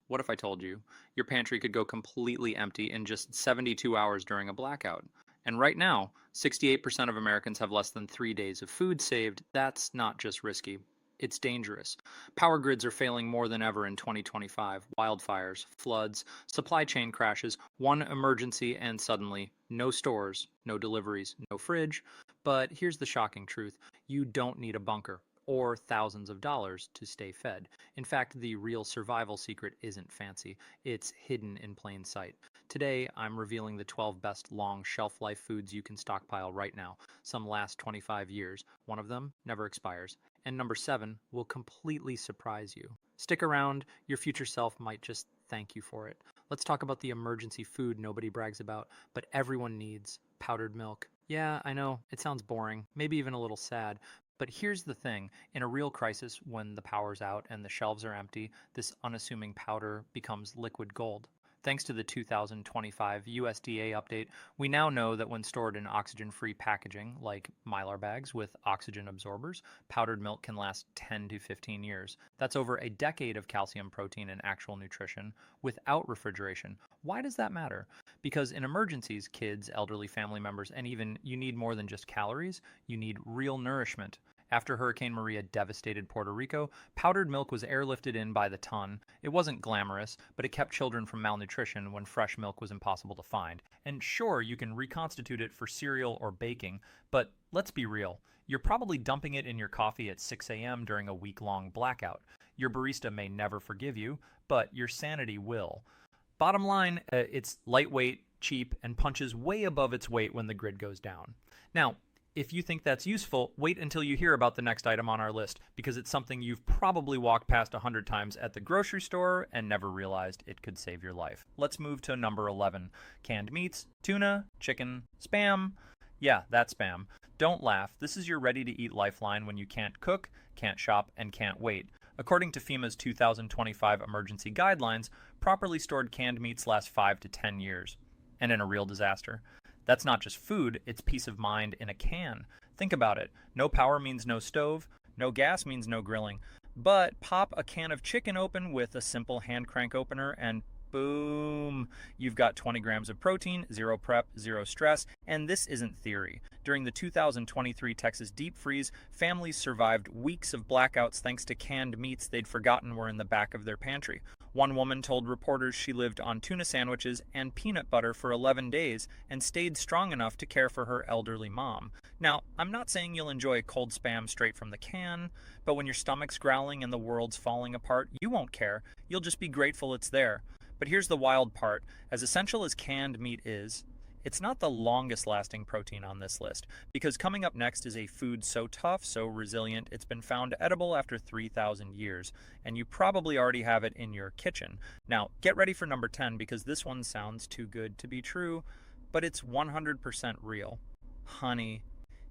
What if I told you your pantry could go completely empty in just 72 hours during a blackout? And right now, 68% of Americans have less than 3 days of food saved. That's not just risky, it's dangerous. Power grids are failing more than ever in 2025. Wildfires, floods, supply chain crashes, one emergency, and suddenly, no stores, no deliveries, no fridge. But here's the shocking truth: you don't need a bunker or thousands of dollars to stay fed. In fact, the real survival secret isn't fancy, it's hidden in plain sight. Today, I'm revealing the 12 best long shelf life foods you can stockpile right now. Some last 25 years, one of them never expires. And number 7 will completely surprise you. Stick around, your future self might just thank you for it. Let's talk about the emergency food nobody brags about, but everyone needs: powdered milk. Yeah, I know, it sounds boring, maybe even a little sad, but here's the thing: in a real crisis, when the power's out and the shelves are empty, this unassuming powder becomes liquid gold. Thanks to the 2025 USDA update, we now know that when stored in oxygen free packaging, like Mylar bags with oxygen absorbers, powdered milk can last 10 to 15 years. That's over a decade of calcium, protein, and actual nutrition without refrigeration. Why does that matter? Because in emergencies, kids, elderly family members, and even you need more than just calories, you need real nourishment. After Hurricane Maria devastated Puerto Rico, powdered milk was airlifted in by the ton. It wasn't glamorous, but it kept children from malnutrition when fresh milk was impossible to find. And sure, you can reconstitute it for cereal or baking, but let's be real. You're probably dumping it in your coffee at 6 a.m. during a week-long blackout. Your barista may never forgive you, but your sanity will. Bottom line, it's lightweight, cheap, and punches way above its weight when the grid goes down. Now, if you think that's useful, wait until you hear about the next item on our list, because it's something you've probably walked past 100 times at the grocery store and never realized it could save your life. Let's move to number 11. Canned meats, tuna, chicken, Spam. Yeah, that's Spam. Don't laugh. This is your ready-to-eat lifeline when you can't cook, can't shop, and can't wait. According to FEMA's 2025 emergency guidelines, properly stored canned meats last 5 to 10 years. And in a real disaster, that's not just food, it's peace of mind in a can. Think about it. No power means no stove, no gas means no grilling. But pop a can of chicken open with a simple hand crank opener and boom, you've got 20 grams of protein, zero prep, zero stress, and this isn't theory. During the 2023 Texas deep freeze, families survived weeks of blackouts thanks to canned meats they'd forgotten were in the back of their pantry. One woman told reporters she lived on tuna sandwiches and peanut butter for 11 days and stayed strong enough to care for her elderly mom. Now, I'm not saying you'll enjoy cold Spam straight from the can, but when your stomach's growling and the world's falling apart, you won't care. You'll just be grateful it's there. But here's the wild part: as essential as canned meat is, it's not the longest lasting protein on this list, because coming up next is a food so tough, so resilient, it's been found edible after 3,000 years, and you probably already have it in your kitchen. Now, get ready for number 10, because this one sounds too good to be true, but it's 100% real. Honey.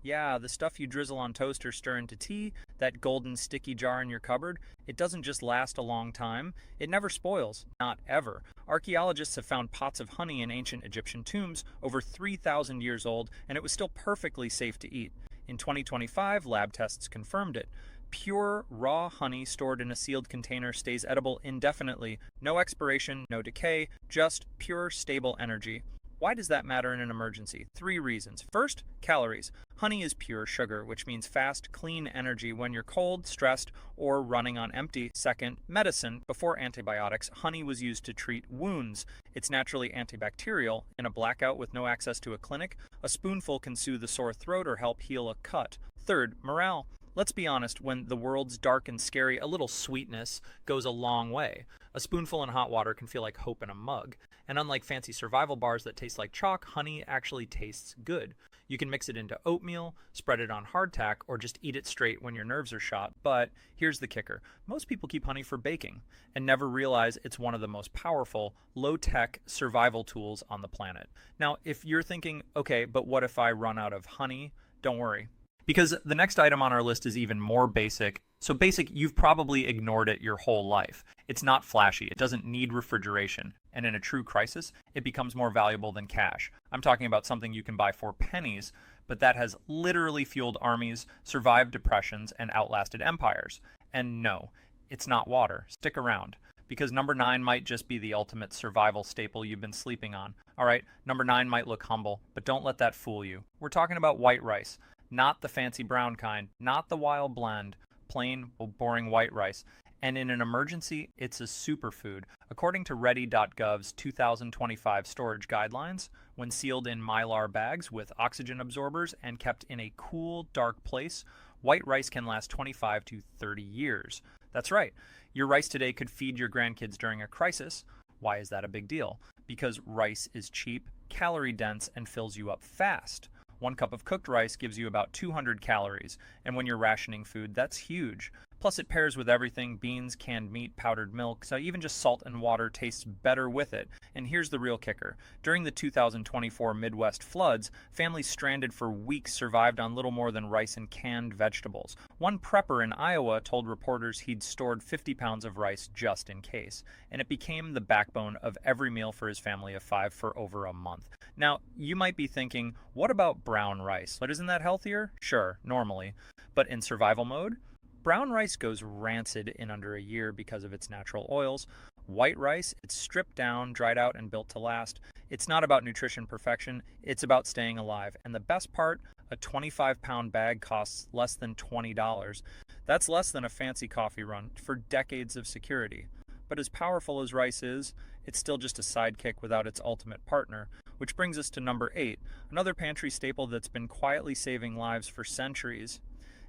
Yeah, the stuff you drizzle on toast or stir into tea, that golden sticky jar in your cupboard, it doesn't just last a long time, it never spoils, not ever. Archaeologists have found pots of honey in ancient Egyptian tombs over 3,000 years old, and it was still perfectly safe to eat. In 2025, lab tests confirmed it. Pure, raw honey stored in a sealed container stays edible indefinitely. No expiration, no decay, just pure, stable energy. Why does that matter in an emergency? 3 reasons. First, calories. Honey is pure sugar, which means fast, clean energy when you're cold, stressed, or running on empty. Second, medicine. Before antibiotics, honey was used to treat wounds. It's naturally antibacterial. In a blackout with no access to a clinic, a spoonful can soothe a sore throat or help heal a cut. Third, morale. Let's be honest, when the world's dark and scary, a little sweetness goes a long way. A spoonful in hot water can feel like hope in a mug. And unlike fancy survival bars that taste like chalk, honey actually tastes good. You can mix it into oatmeal, spread it on hardtack, or just eat it straight when your nerves are shot. But here's the kicker: most people keep honey for baking and never realize it's one of the most powerful, low-tech survival tools on the planet. Now, if you're thinking, okay, but what if I run out of honey? Don't worry, because the next item on our list is even more basic. So basic, you've probably ignored it your whole life. It's not flashy, it doesn't need refrigeration, and in a true crisis, it becomes more valuable than cash. I'm talking about something you can buy for pennies, but that has literally fueled armies, survived depressions, and outlasted empires. And no, it's not water. Stick around. because number 9 might just be the ultimate survival staple you've been sleeping on. All right, number 9 might look humble, but don't let that fool you. We're talking about white rice, not the fancy brown kind, not the wild blend, plain, boring white rice. And in an emergency, it's a superfood. According to Ready.gov's 2025 storage guidelines, when sealed in mylar bags with oxygen absorbers and kept in a cool, dark place, white rice can last 25 to 30 years. That's right. Your rice today could feed your grandkids during a crisis. Why is that a big deal? Because rice is cheap, calorie dense, and fills you up fast. 1 cup of cooked rice gives you about 200 calories, and when you're rationing food, that's huge. Plus, it pairs with everything: beans, canned meat, powdered milk, so even just salt and water tastes better with it. And here's the real kicker. During the 2024 Midwest floods, families stranded for weeks survived on little more than rice and canned vegetables. One prepper in Iowa told reporters he'd stored 50 pounds of rice just in case, and it became the backbone of every meal for his family of 5 for over a month. Now, you might be thinking, what about brown rice? But isn't that healthier? Sure, normally. But in survival mode? Brown rice goes rancid in under a year because of its natural oils. White rice, it's stripped down, dried out, and built to last. It's not about nutrition perfection, it's about staying alive. And the best part, a 25-pound bag costs less than $20. That's less than a fancy coffee run for decades of security. But as powerful as rice is, it's still just a sidekick without its ultimate partner. Which brings us to number 8, another pantry staple that's been quietly saving lives for centuries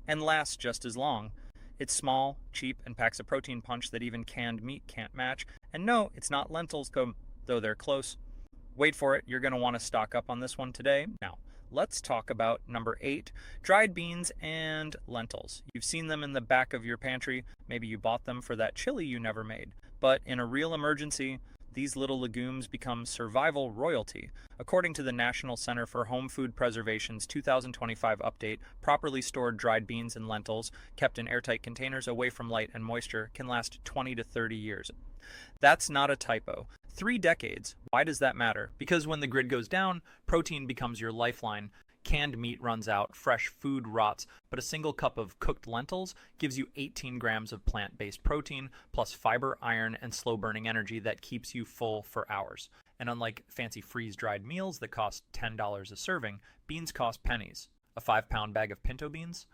and lasts just as long. It's small, cheap, and packs a protein punch that even canned meat can't match. And no, it's not lentils, though they're close. Wait for it, you're going to want to stock up on this one today. Now, let's talk about number 8, dried beans and lentils. You've seen them in the back of your pantry. Maybe you bought them for that chili you never made. But in a real emergency, these little legumes become survival royalty. According to the National Center for Home Food Preservation's 2025 update, properly stored dried beans and lentils, kept in airtight containers away from light and moisture, can last 20 to 30 years. That's not a typo. 3 decades. Why does that matter? Because when the grid goes down, protein becomes your lifeline. Canned meat runs out, fresh food rots, but a single cup of cooked lentils gives you 18 grams of plant-based protein, plus fiber, iron, and slow-burning energy that keeps you full for hours. And unlike fancy freeze-dried meals that cost $10 a serving, beans cost pennies. A 5-pound bag of pinto beans?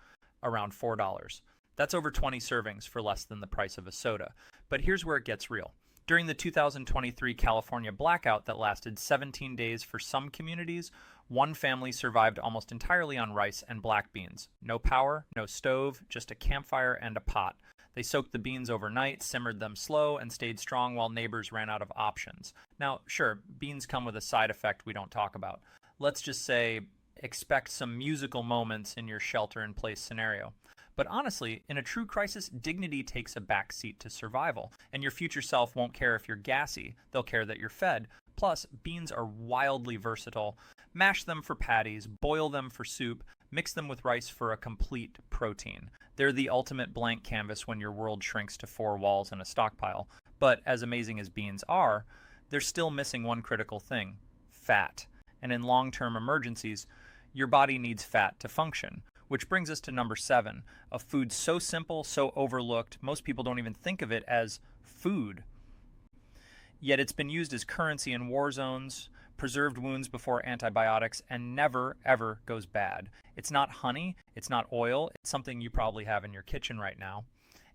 Around $4. That's over 20 servings for less than the price of a soda. But here's where it gets real. During the 2023 California blackout that lasted 17 days for some communities, one family survived almost entirely on rice and black beans. No power, no stove, just a campfire and a pot. They soaked the beans overnight, simmered them slow, and stayed strong while neighbors ran out of options. Now, sure, beans come with a side effect we don't talk about. Let's just say, expect some musical moments in your shelter-in-place scenario. But honestly, in a true crisis, dignity takes a back seat to survival, and your future self won't care if you're gassy. They'll care that you're fed. Plus, beans are wildly versatile. Mash them for patties, boil them for soup, mix them with rice for a complete protein. They're the ultimate blank canvas when your world shrinks to 4 walls and a stockpile. But as amazing as beans are, they're still missing one critical thing: fat. And in long-term emergencies, your body needs fat to function. Which brings us to number 7, a food so simple, so overlooked, most people don't even think of it as food. Yet it's been used as currency in war zones, preserved wounds before antibiotics, and never, ever goes bad. It's not honey, it's not oil, it's something you probably have in your kitchen right now.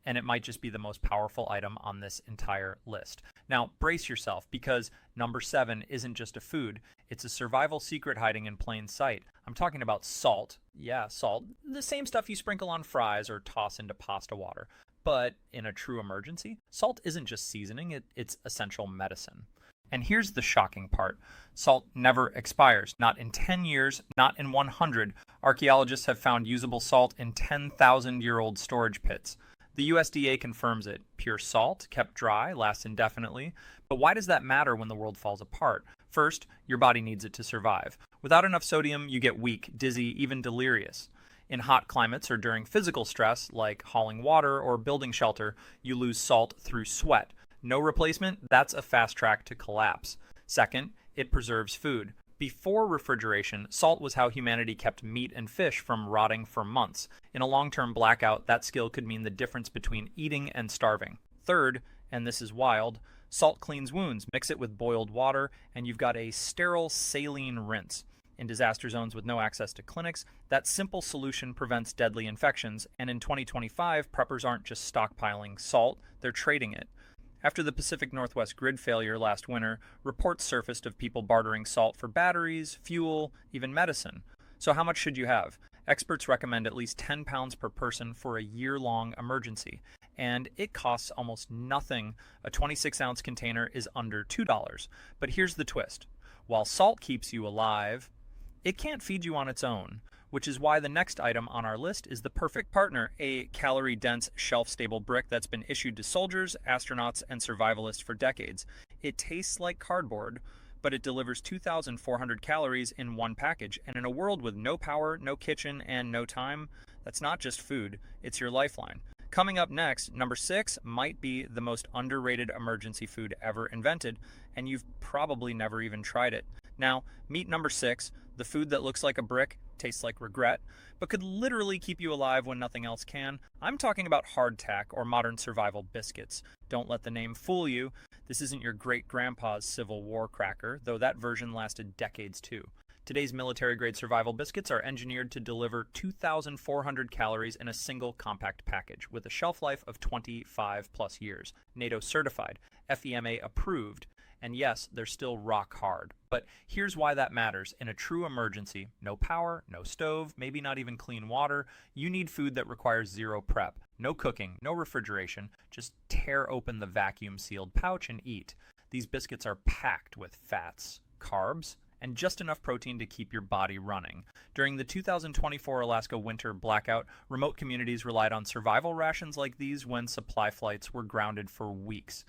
And it might just be the most powerful item on this entire list. Now, brace yourself, because number 7 isn't just a food. It's a survival secret hiding in plain sight. I'm talking about salt. Yeah, salt. The same stuff you sprinkle on fries or toss into pasta water. But in a true emergency, salt isn't just seasoning, it's essential medicine. And here's the shocking part. Salt never expires. Not in 10 years, not in 100. Archaeologists have found usable salt in 10,000-year-old storage pits. The USDA confirms it. Pure salt, kept dry, lasts indefinitely. But why does that matter when the world falls apart? First, your body needs it to survive. Without enough sodium, you get weak, dizzy, even delirious. In hot climates or during physical stress, like hauling water or building shelter, you lose salt through sweat. No replacement, that's a fast track to collapse. Second, it preserves food. Before refrigeration, salt was how humanity kept meat and fish from rotting for months. In a long-term blackout, that skill could mean the difference between eating and starving. Third, And this is wild. Salt cleans wounds. Mix it with boiled water, and you've got a sterile saline rinse. In disaster zones with no access to clinics, that simple solution prevents deadly infections, and in 2025, preppers aren't just stockpiling salt, they're trading it. After the Pacific Northwest grid failure last winter, reports surfaced of people bartering salt for batteries, fuel, even medicine. So how much should you have? Experts recommend at least 10 pounds per person for a year-long emergency, and it costs almost nothing. A 26-ounce container is under $2. But here's the twist. While salt keeps you alive, it can't feed you on its own, which is why the next item on our list is the perfect partner, a calorie-dense, shelf-stable brick that's been issued to soldiers, astronauts, and survivalists for decades. It tastes like cardboard, but it delivers 2,400 calories in one package, and in a world with no power, no kitchen, and no time, that's not just food, it's your lifeline. Coming up next, number 6 might be the most underrated emergency food ever invented, and you've probably never even tried it. Now, meet number 6, the food that looks like a brick, tastes like regret, but could literally keep you alive when nothing else can. I'm talking about hardtack or modern survival biscuits. Don't let the name fool you. This isn't your great-grandpa's Civil War cracker, though that version lasted decades too. Today's military-grade survival biscuits are engineered to deliver 2,400 calories in a single compact package, with a shelf life of 25 plus years. NATO certified, FEMA approved, and yes, they're still rock hard. But here's why that matters. In a true emergency, no power, no stove, maybe not even clean water, you need food that requires zero prep. No cooking, no refrigeration, just tear open the vacuum-sealed pouch and eat. These biscuits are packed with fats, carbs, and just enough protein to keep your body running. During the 2024 Alaska winter blackout, remote communities relied on survival rations like these when supply flights were grounded for weeks.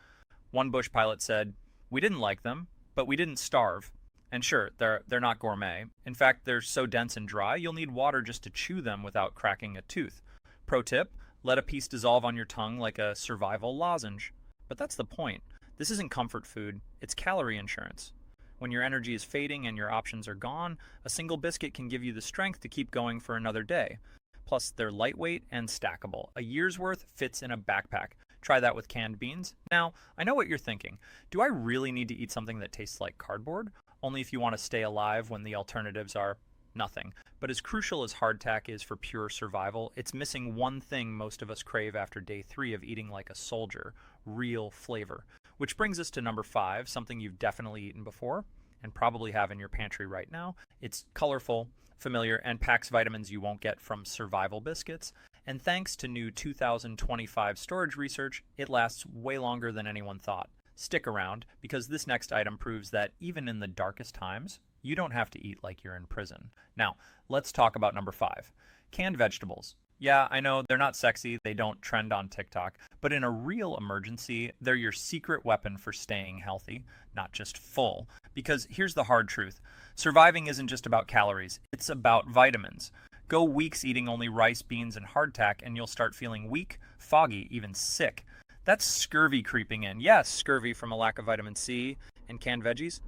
One bush pilot said, "We didn't like them, but we didn't starve." And sure, they're not gourmet. In fact, they're so dense and dry, you'll need water just to chew them without cracking a tooth. Pro tip, let a piece dissolve on your tongue like a survival lozenge. But that's the point. This isn't comfort food, it's calorie insurance. When your energy is fading and your options are gone, a single biscuit can give you the strength to keep going for another day. Plus, they're lightweight and stackable. A year's worth fits in a backpack. Try that with canned beans. Now, I know what you're thinking. Do I really need to eat something that tastes like cardboard? Only if you want to stay alive when the alternatives are nothing. But as crucial as hardtack is for pure survival, it's missing one thing most of us crave after day 3 of eating like a soldier: real flavor. Which brings us to number 5, something you've definitely eaten before and probably have in your pantry right now. It's colorful, familiar, and packs vitamins you won't get from survival biscuits. And thanks to new 2025 storage research, it lasts way longer than anyone thought. Stick around, because this next item proves that even in the darkest times, you don't have to eat like you're in prison. Now, let's talk about number 5, canned vegetables. Yeah, I know they're not sexy, they don't trend on TikTok, but in a real emergency, they're your secret weapon for staying healthy, not just full. Because here's the hard truth. Surviving isn't just about calories, it's about vitamins. Go weeks eating only rice, beans, and hardtack, and you'll start feeling weak, foggy, even sick. That's scurvy creeping in. Yes, scurvy from a lack of vitamin C and canned veggies.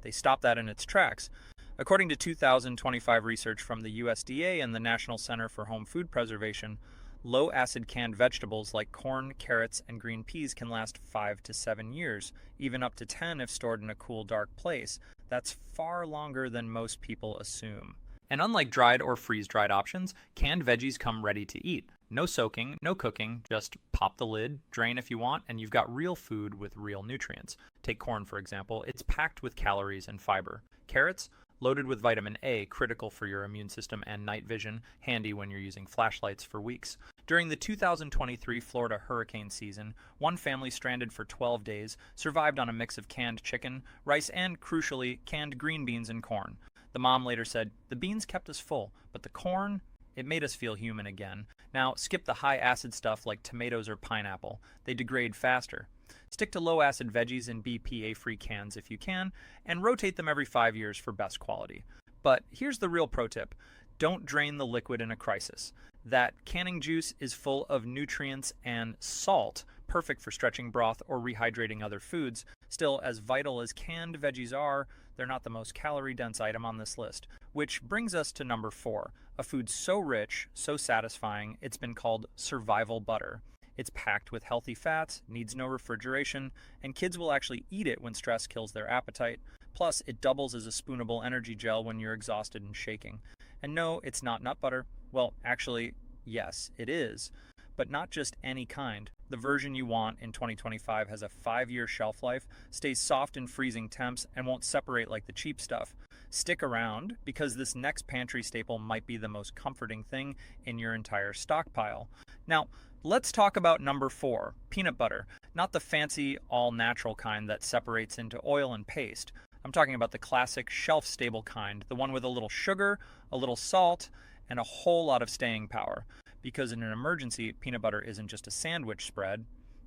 They stop that in its tracks. According to 2025 research from the USDA and the National Center for Home Food Preservation, low-acid canned vegetables like corn, carrots, and green peas can last 5 to 7 years, even up to 10 if stored in a cool, dark place. That's far longer than most people assume. And unlike dried or freeze-dried options, canned veggies come ready to eat. No soaking, no cooking, just pop the lid, drain if you want, and you've got real food with real nutrients. Take corn, for example. It's packed with calories and fiber. Carrots, loaded with vitamin A, critical for your immune system and night vision, handy when you're using flashlights for weeks. During the 2023 Florida hurricane season, one family stranded for 12 days survived on a mix of canned chicken, rice, and, crucially, canned green beans and corn. The mom later said, "The beans kept us full, but the corn, it made us feel human again." Now, skip the high-acid stuff like tomatoes or pineapple. They degrade faster. Stick to low-acid veggies in BPA-free cans if you can, and rotate them every 5 years for best quality. But here's the real pro tip. Don't drain the liquid in a crisis. That canning juice is full of nutrients and salt, perfect for stretching broth or rehydrating other foods. Still, as vital as canned veggies are, they're not the most calorie-dense item on this list. Which brings us to number 4, a food so rich, so satisfying, it's been called survival butter. It's packed with healthy fats, needs no refrigeration, and kids will actually eat it when stress kills their appetite. Plus, it doubles as a spoonable energy gel when you're exhausted and shaking. And no, it's not nut butter. Well, actually, yes, it is. But not just any kind. The version you want in 2025 has a 5-year shelf life, stays soft in freezing temps, and won't separate like the cheap stuff. Stick around, because this next pantry staple might be the most comforting thing in your entire stockpile. Now, let's talk about number 4, peanut butter. Not the fancy, all-natural kind that separates into oil and paste. I'm talking about the classic shelf-stable kind, the one with a little sugar, a little salt, and a whole lot of staying power. Because in an emergency, peanut butter isn't just a sandwich spread,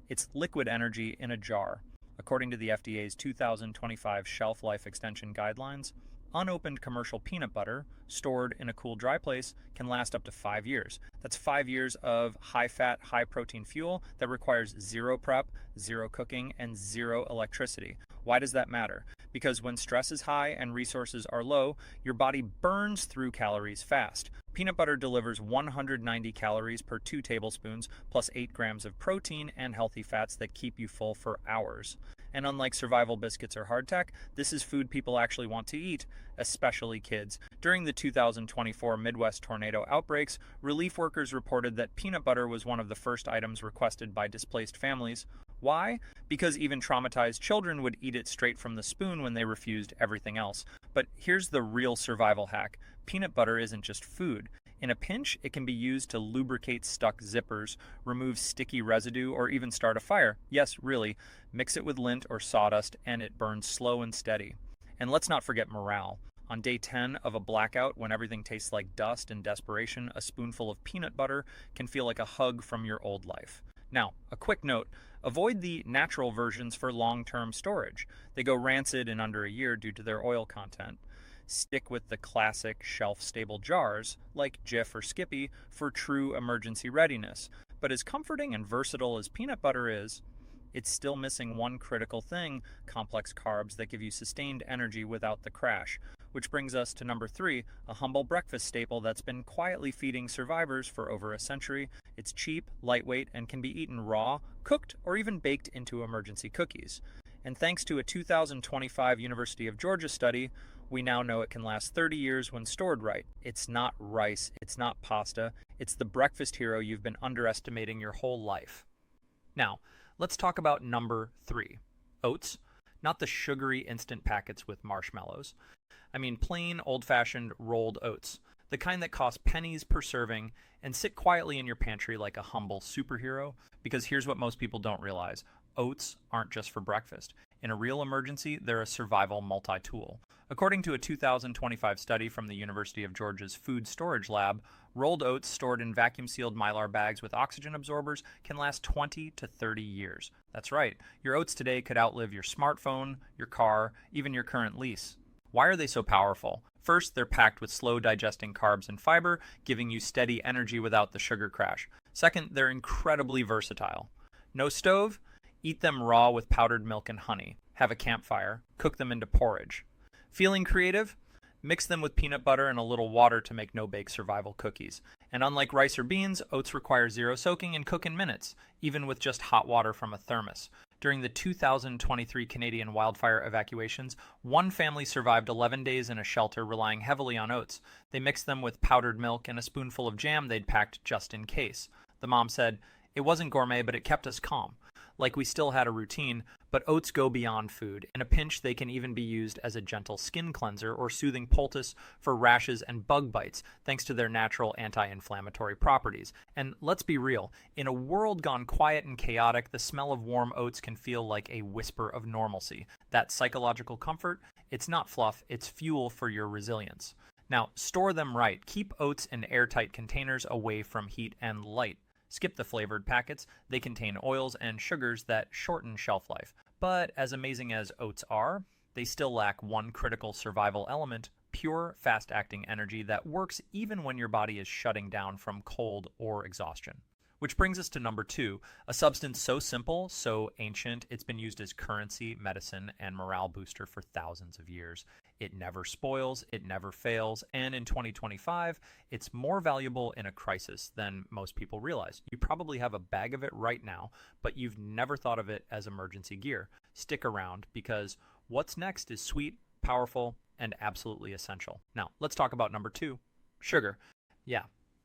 it's liquid energy in a jar. According to the FDA's 2025 Shelf Life Extension Guidelines, unopened commercial peanut butter, stored in a cool, dry place, can last up to 5 years. That's 5 years of high-fat, high-protein fuel that requires zero prep, zero cooking, and zero electricity. Why does that matter? Because when stress is high and resources are low, your body burns through calories fast. Peanut butter delivers 190 calories per 2 tablespoons, plus 8 grams of protein and healthy fats that keep you full for hours. And unlike survival biscuits or hardtack, this is food people actually want to eat, especially kids. During the 2024 Midwest tornado outbreaks, relief workers reported that peanut butter was one of the first items requested by displaced families. Why? Because even traumatized children would eat it straight from the spoon when they refused everything else. But here's the real survival hack. Peanut butter isn't just food. In a pinch, it can be used to lubricate stuck zippers, remove sticky residue, or even start a fire. Yes, really. Mix it with lint or sawdust, and it burns slow and steady. And let's not forget morale. On day 10 of a blackout, when everything tastes like dust and desperation, a spoonful of peanut butter can feel like a hug from your old life. Now, a quick note. Avoid the natural versions for long-term storage. They go rancid in under a year due to their oil content. Stick with the classic shelf-stable jars, like Jif or Skippy, for true emergency readiness. But as comforting and versatile as peanut butter is, it's still missing one critical thing: complex carbs that give you sustained energy without the crash. Which brings us to number 3, a humble breakfast staple that's been quietly feeding survivors for over a century. It's cheap, lightweight, and can be eaten raw, cooked, or even baked into emergency cookies. And thanks to a 2025 University of Georgia study, we now know it can last 30 years when stored right. It's not rice, it's not pasta, it's the breakfast hero you've been underestimating your whole life. Now, let's talk about number 3, oats. Not the sugary instant packets with marshmallows. I mean plain, old-fashioned rolled oats, the kind that cost pennies per serving and sit quietly in your pantry like a humble superhero. Because here's what most people don't realize. Oats aren't just for breakfast. In a real emergency, they're a survival multi-tool. According to a 2025 study from the University of Georgia's Food Storage Lab, rolled oats stored in vacuum-sealed Mylar bags with oxygen absorbers can last 20 to 30 years. That's right, your oats today could outlive your smartphone, your car, even your current lease. Why are they so powerful? First, they're packed with slow-digesting carbs and fiber, giving you steady energy without the sugar crash. Second, they're incredibly versatile. No stove? Eat them raw with powdered milk and honey. Have a campfire. Cook them into porridge. Feeling creative? Mix them with peanut butter and a little water to make no-bake survival cookies. And unlike rice or beans, oats require zero soaking and cook in minutes, even with just hot water from a thermos. During the 2023 Canadian wildfire evacuations, one family survived 11 days in a shelter relying heavily on oats. They mixed them with powdered milk and a spoonful of jam they'd packed just in case. The mom said, "It wasn't gourmet, but it kept us calm. Like we still had a routine, but oats go beyond food. In a pinch, they can even be used as a gentle skin cleanser or soothing poultice for rashes and bug bites, thanks to their natural anti-inflammatory properties. And let's be real, in a world gone quiet and chaotic, the smell of warm oats can feel like a whisper of normalcy. That psychological comfort, it's not fluff, it's fuel for your resilience. Now, store them right. Keep oats in airtight containers away from heat and light. Skip the flavored packets. They contain oils and sugars that shorten shelf life. But as amazing as oats are, they still lack one critical survival element: pure, fast-acting energy that works even when your body is shutting down from cold or exhaustion. Which brings us to number 2, a substance so simple, so ancient, it's been used as currency, medicine, and morale booster for thousands of years. It never spoils, it never fails, and in 2025, it's more valuable in a crisis than most people realize. You probably have a bag of it right now, but you've never thought of it as emergency gear. Stick around, because what's next is sweet, powerful, and absolutely essential. Now, let's talk about number 2, sugar. Yeah,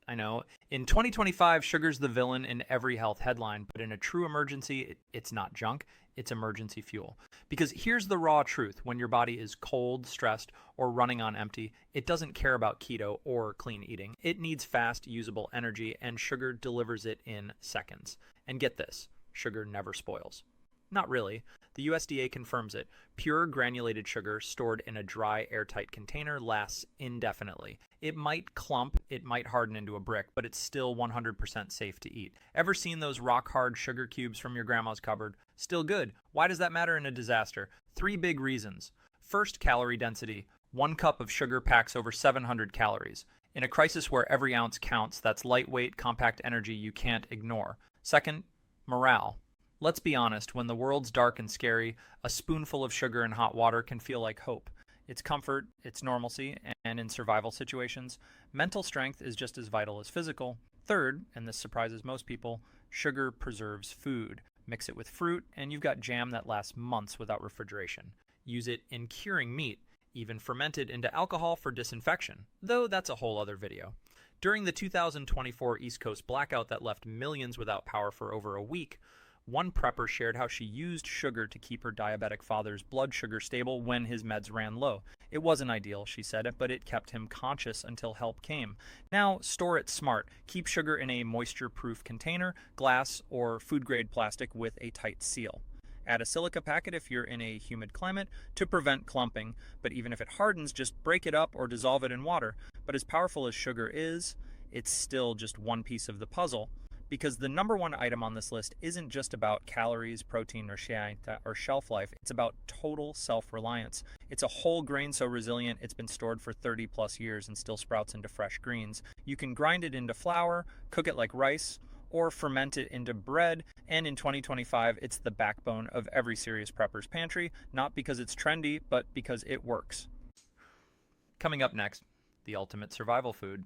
I know. In 2025, sugar's the villain in every health headline, but in a true emergency, it's not junk, it's emergency fuel. Because here's the raw truth: when your body is cold, stressed, or running on empty, it doesn't care about keto or clean eating. It needs fast, usable energy, and sugar delivers it in seconds. And get this, sugar never spoils. Not really. The USDA confirms it. Pure granulated sugar stored in a dry, airtight container lasts indefinitely. It might clump, it might harden into a brick, but it's still 100% safe to eat. Ever seen those rock-hard sugar cubes from your grandma's cupboard? Still good. Why does that matter in a disaster? 3 big reasons. First, calorie density. 1 cup of sugar packs over 700 calories. In a crisis where every ounce counts, that's lightweight, compact energy you can't ignore. Second, morale. Let's be honest, when the world's dark and scary, a spoonful of sugar in hot water can feel like hope. It's comfort, it's normalcy, and in survival situations, mental strength is just as vital as physical. Third, and this surprises most people, sugar preserves food. Mix it with fruit, and you've got jam that lasts months without refrigeration. Use it in curing meat, even ferment it into alcohol for disinfection, though that's a whole other video. During the 2024 East Coast blackout that left millions without power for over a week, one prepper shared how she used sugar to keep her diabetic father's blood sugar stable when his meds ran low. It wasn't ideal, she said, but it kept him conscious until help came. Now, store it smart. Keep sugar in a moisture-proof container, glass, or food-grade plastic with a tight seal. Add a silica packet if you're in a humid climate to prevent clumping, but even if it hardens, just break it up or dissolve it in water. But as powerful as sugar is, it's still just one piece of the puzzle. Because the number 1 item on this list isn't just about calories, protein, or shelf life. It's about total self-reliance. It's a whole grain so resilient it's been stored for 30 plus years and still sprouts into fresh greens. You can grind it into flour, cook it like rice, or ferment it into bread, and in 2025, it's the backbone of every serious prepper's pantry, not because it's trendy, but because it works. Coming up next, the ultimate survival food.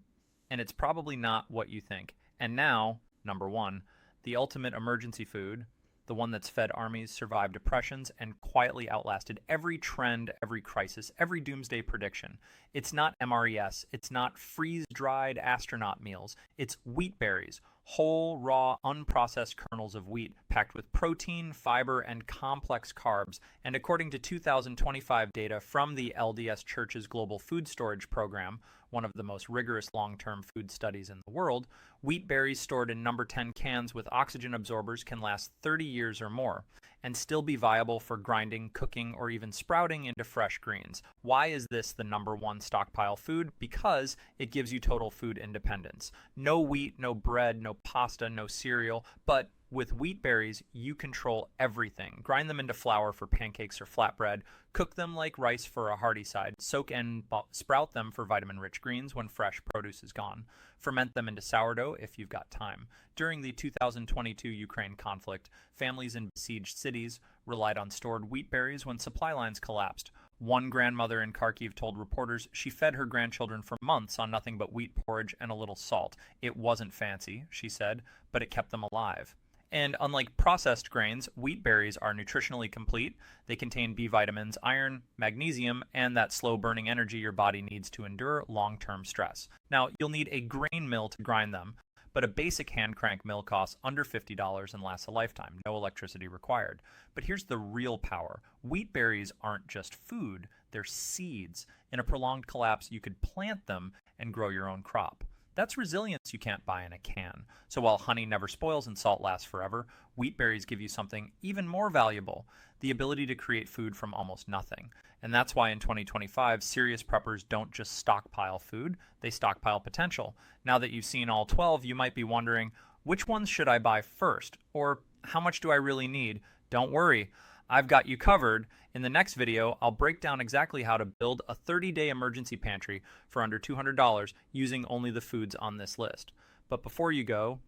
And it's probably not what you think. And now, number 1, the ultimate emergency food, the one that's fed armies, survived depressions, and quietly outlasted every trend, every crisis, every doomsday prediction. It's not MRES, it's not freeze-dried astronaut meals, it's wheat berries, whole, raw, unprocessed kernels of wheat packed with protein, fiber, and complex carbs. And according to 2025 data from the LDS Church's Global Food Storage Program, one of the most rigorous long-term food studies in the world, wheat berries stored in number 10 cans with oxygen absorbers can last 30 years or more and still be viable for grinding, cooking, or even sprouting into fresh greens. Why is this the number 1 stockpile food? Because it gives you total food independence. No wheat, no bread, no pasta, no cereal, but with wheat berries, you control everything. Grind them into flour for pancakes or flatbread, cook them like rice for a hearty side, soak and sprout them for vitamin-rich greens when fresh produce is gone. Ferment them into sourdough if you've got time. During the 2022 Ukraine conflict, families in besieged cities relied on stored wheat berries when supply lines collapsed. One grandmother in Kharkiv told reporters she fed her grandchildren for months on nothing but wheat porridge and a little salt. It wasn't fancy, she said, but it kept them alive. And unlike processed grains, wheat berries are nutritionally complete. They contain B vitamins, iron, magnesium, and that slow-burning energy your body needs to endure long-term stress. Now, you'll need a grain mill to grind them, but a basic hand crank mill costs under $50 and lasts a lifetime. No electricity required. But here's the real power. Wheat berries aren't just food, they're seeds. In a prolonged collapse, you could plant them and grow your own crop. That's resilience you can't buy in a can. So while honey never spoils and salt lasts forever, wheat berries give you something even more valuable, the ability to create food from almost nothing. And that's why in 2025, serious preppers don't just stockpile food, they stockpile potential. Now that you've seen all 12, you might be wondering, which ones should I buy first? Or how much do I really need? Don't worry, I've got you covered. In the next video, I'll break down exactly how to build a 30-day emergency pantry for under $200 using only the foods on this list. But before you go,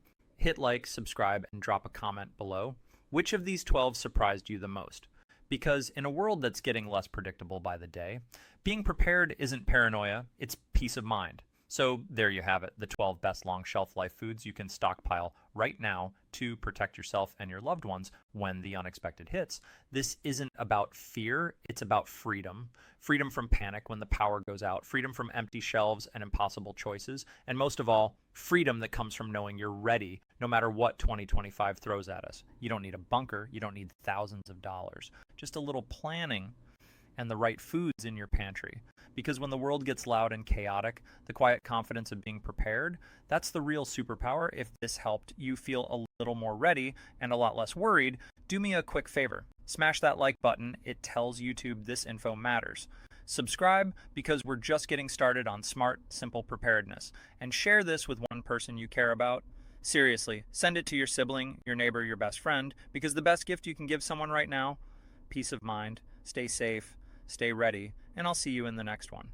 hit like, subscribe, and drop a comment below. Which of these 12 surprised you the most? Because in a world that's getting less predictable by the day, being prepared isn't paranoia, it's peace of mind. So there you have it, the 12 best long shelf life foods you can stockpile right now to protect yourself and your loved ones when the unexpected hits. This isn't about fear, it's about freedom. Freedom from panic when the power goes out, freedom from empty shelves and impossible choices, and most of all, freedom that comes from knowing you're ready no matter what 2025 throws at us. You don't need a bunker, you don't need thousands of dollars, just a little planning and the right foods in your pantry. Because when the world gets loud and chaotic, the quiet confidence of being prepared, that's the real superpower. If this helped you feel a little more ready and a lot less worried, do me a quick favor. Smash that like button. It tells YouTube this info matters. Subscribe because we're just getting started on smart, simple preparedness. And share this with one person you care about. Seriously, send it to your sibling, your neighbor, your best friend, because the best gift you can give someone right now, peace of mind. Stay safe, stay ready, and I'll see you in the next one.